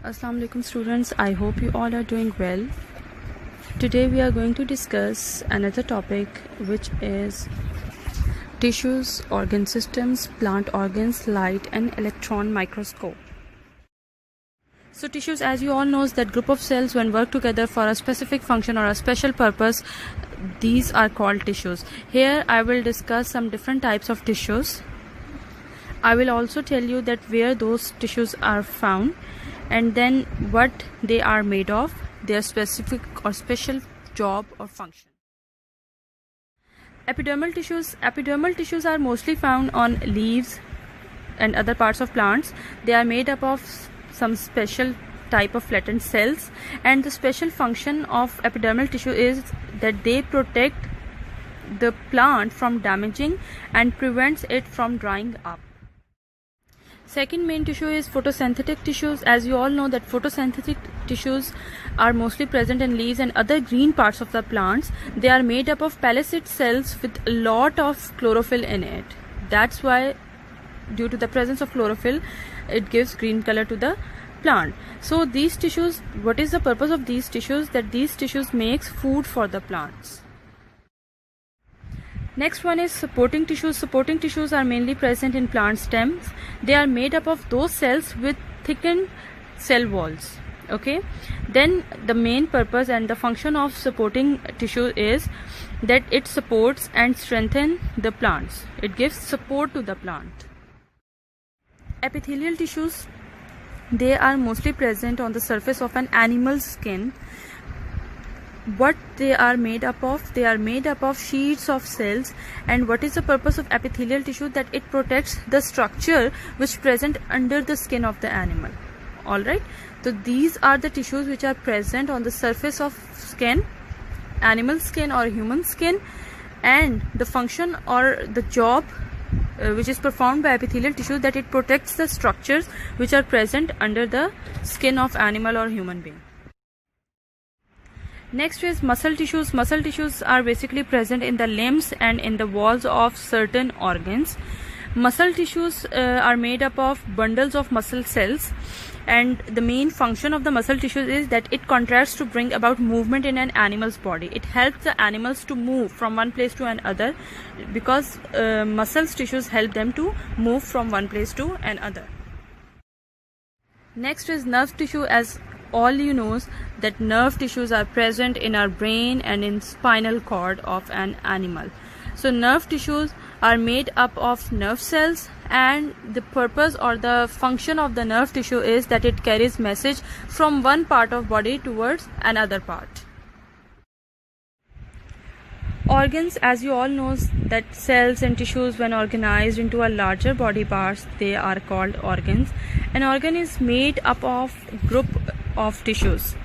Assalamu alaikum students, I hope you all are doing well. Today we are going to discuss another topic, which is tissues, organ systems, plant organs, light and electron microscope. So tissues, as you all know, that group of cells when work together for a specific function or a special purpose, these are called tissues. Here I will discuss some different types of tissues. I will also tell you that where those tissues are found and then what they are made of, their specific or special job or function. Epidermal tissues are mostly found on leaves and other parts of plants. They are made up of some special type of flattened cells, and the special function of epidermal tissue is that they protect the plant from damaging and prevents it from drying up. Second main tissue is photosynthetic tissues. As you all know that photosynthetic tissues are mostly present in leaves and other green parts of the plants. They are made up of palisade cells with a lot of chlorophyll in it. That's why, due to the presence of chlorophyll, it gives green color to the plant. So these tissues, what is the purpose of these tissues? That these tissues makes food for the plants. Next one is supporting tissues. Supporting tissues are mainly present in plant stems. They are made up of those cells with thickened cell walls. Okay. Then the main purpose and the function of supporting tissue is that it supports and strengthens the plants. It gives support to the plant. Epithelial tissues, they are mostly present on the surface of an animal's skin. What they are made up of? They are made up of sheets of cells. And what is the purpose of epithelial tissue? That it protects the structure which present under the skin of the animal. Alright, so these are the tissues which are present on the surface of skin, animal skin or human skin, and the function or the job which is performed by epithelial tissue, that it protects the structures which are present under the skin of animal or human being. Next is muscle tissues. Muscle tissues are basically present in the limbs and in the walls of certain organs. Muscle tissues are made up of bundles of muscle cells, and the main function of the muscle tissues is that it contracts to bring about movement in an animal's body. It helps the animals to move from one place to another because muscle tissues help them to move from one place to another. Next is nerve tissue. As all you know that nerve tissues are present in our brain and in spinal cord of an animal. So nerve tissues are made up of nerve cells, and the purpose or the function of the nerve tissue is that it carries message from one part of body towards another part. Organs, as you all know that cells and tissues when organized into a larger body parts, they are called organs. An organ is made up of group of tissues.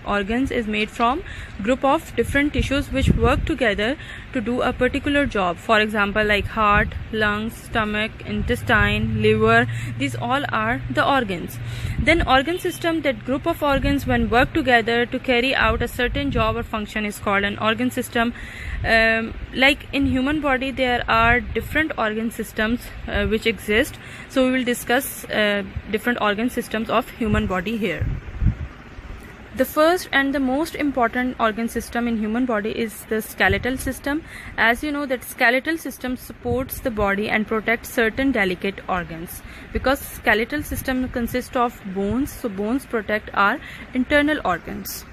Organs is made from group of different tissues which work together to do a particular job. For example, like heart, lungs, stomach, intestine, liver, these all are the organs. Then organ system, that group of organs when work together to carry out a certain job or function is called an organ system. Like in human body there are different organ systems which exist. So we will discuss different organ systems of human body here. The first and the most important organ system in human body is the skeletal system. As you know that skeletal system supports the body and protects certain delicate organs, because skeletal system consists of bones, so bones protect our internal organs.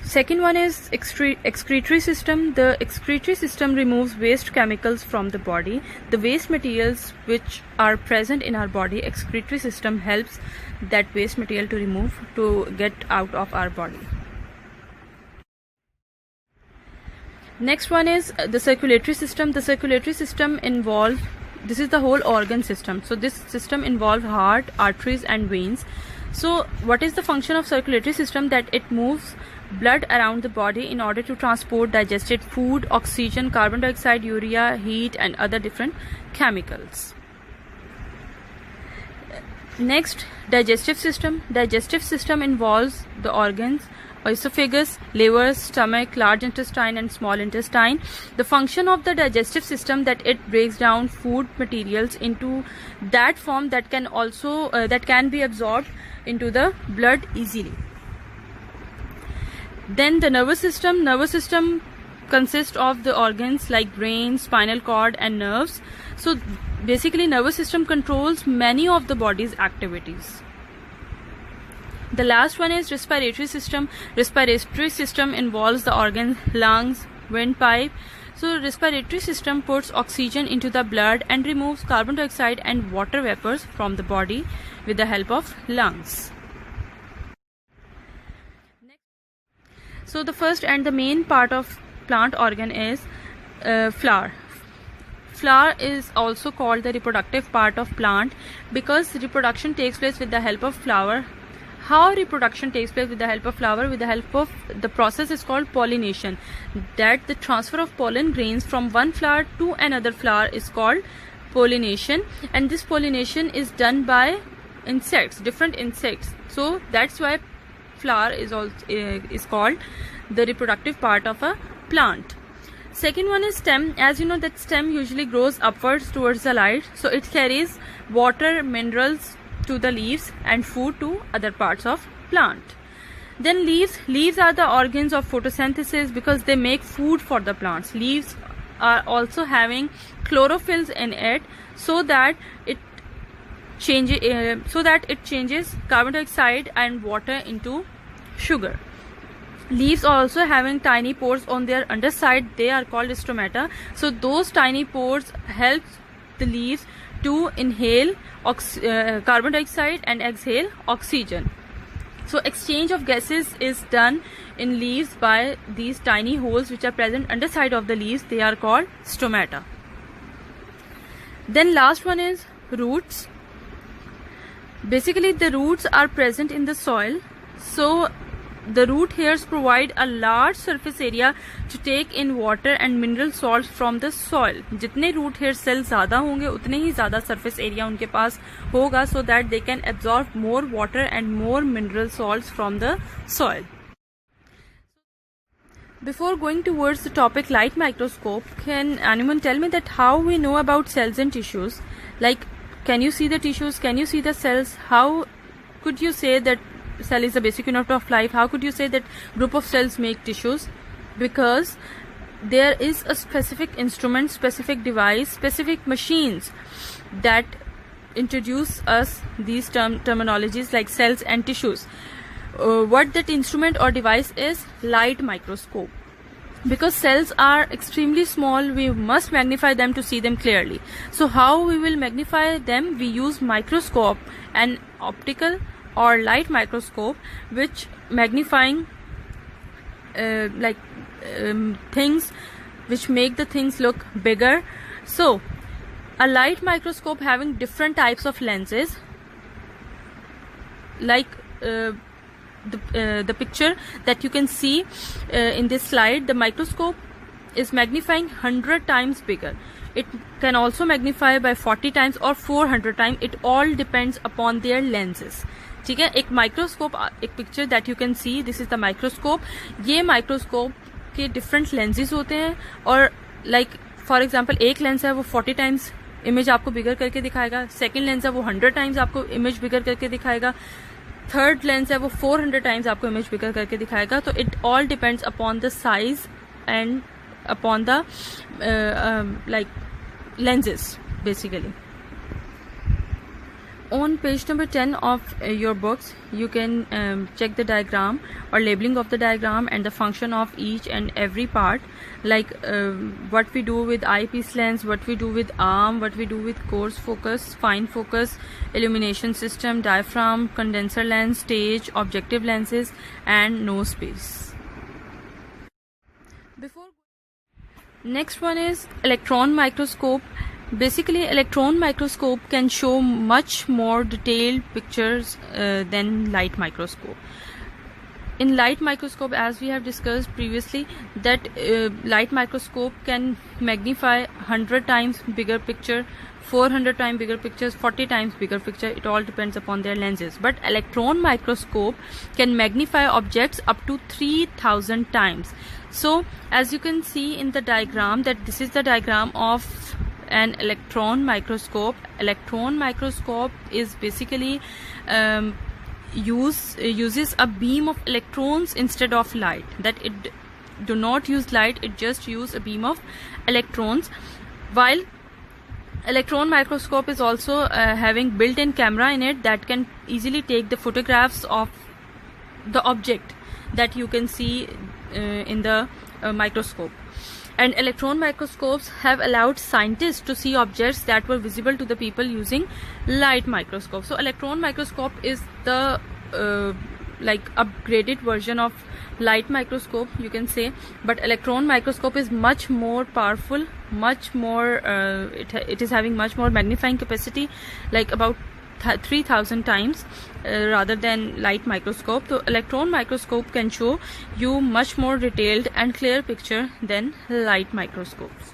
Second one is excretory system. The excretory system removes waste chemicals from the body. The waste materials which are present in our body, excretory system helps that waste material to remove, to get out of our body. Next one is the circulatory system. The circulatory system involves, this is the whole organ system. So this system involves heart, arteries and veins. So what is the function of circulatory system? That it moves blood around the body in order to transport digested food, oxygen, carbon dioxide, urea, heat and other different chemicals. Next, digestive system. Digestive system involves the organs esophagus, liver, stomach, large intestine and small intestine. The function of the digestive system, that it breaks down food materials into that form that can also that can be absorbed into the blood easily. Then the nervous system consists of the organs like brain, spinal cord and nerves. So basically nervous system controls many of the body's activities. The last one is respiratory system. Respiratory system involves the organs lungs, windpipe. So respiratory system puts oxygen into the blood and removes carbon dioxide and water vapors from the body with the help of lungs. So the first and the main part of plant organ is flower. Flower is also called the reproductive part of plant because reproduction takes place with the help of flower. How reproduction takes place with the help of flower? With the help of the process is called pollination. That the transfer of pollen grains from one flower to another flower is called pollination, and this pollination is done by insects, different insects. So that's why flower is also is called the reproductive part of a plant. Second one is stem. As you know that stem usually grows upwards towards the light, so it carries water, minerals to the leaves and food to other parts of plant. Then leaves are the organs of photosynthesis because they make food for the plants. Leaves are also having chlorophylls in it so that it changes carbon dioxide and water into sugar. Leaves are also having tiny pores on their underside. They are called stomata. So those tiny pores help the leaves to inhale carbon dioxide and exhale oxygen. So exchange of gases is done in leaves by these tiny holes which are present underside of the leaves. They are called stomata. Then last one is roots. Basically the roots are present in the soil. So the root hairs provide a large surface area to take in water and mineral salts from the soil. जितने root hair cells ज़्यादा होंगे उतने ही ज़्यादा surface area उनके पास होगा, so that they can absorb more water and more mineral salts from the soil. Before going towards the topic light microscope, can anyone tell me that how we know about cells and tissues? Like, can you see the tissues? Can you see the cells? How could you say that cell is the basic unit of life? How could you say that group of cells make tissues? Because there is a specific instrument, specific device, specific machines that introduce us these terminologies like cells and tissues. What that instrument or device is? Light microscope. Because cells are extremely small, we must magnify them to see them clearly. So how we will magnify them? We use microscope, an optical or light microscope, which magnifying things which make the things look bigger. So a light microscope having different types of lenses, like the picture that you can see in this slide. The microscope is magnifying 100 times bigger. It can also magnify by 40 times or 400 times. It all depends upon their lenses. ठीक है, एक microscope, एक picture that you can see, this is the microscope. ये microscope के different lenses होते हैं और like for example एक लेंस है वो 40 टाइम्स इमेज आपको बिगर करके दिखाएगा, सेकंड लेंस है वो 100 टाइम्स आपको इमेज बिगर करके दिखाएगा, थर्ड लेंस है वो 400 टाइम्स आपको इमेज बिगर करके दिखाएगा. तो it all depends upon the size and upon the like lenses basically. On page number 10 of your books, you can check the diagram or labeling of the diagram and the function of each and every part, like what we do with eyepiece lens, what we do with arm, what we do with coarse focus, fine focus, illumination system, diaphragm, condenser lens, stage, objective lenses and nose piece. Next one is electron microscope. Basically, electron microscope can show much more detailed pictures than light microscope. In light microscope, as we have discussed previously, that light microscope can magnify 100 times bigger picture, 400 times bigger pictures, 40 times bigger picture. It all depends upon their lenses. But electron microscope can magnify objects up to 3000 times. So as you can see in the diagram, that this is the diagram of an electron microscope. Electron microscope is basically uses a beam of electrons instead of light. That it do not use light, it just use a beam of electrons. While electron microscope is also having built-in camera in it that can easily take the photographs of the object that you can see in the microscope. And electron microscopes have allowed scientists to see objects that were visible to the people using light microscope. So electron microscope is the like upgraded version of light microscope, you can say. But electron microscope is much more powerful, much more it is having much more magnifying capacity, like about 3000 times rather than light microscope. So electron microscope can show you much more detailed and clear picture than light microscopes.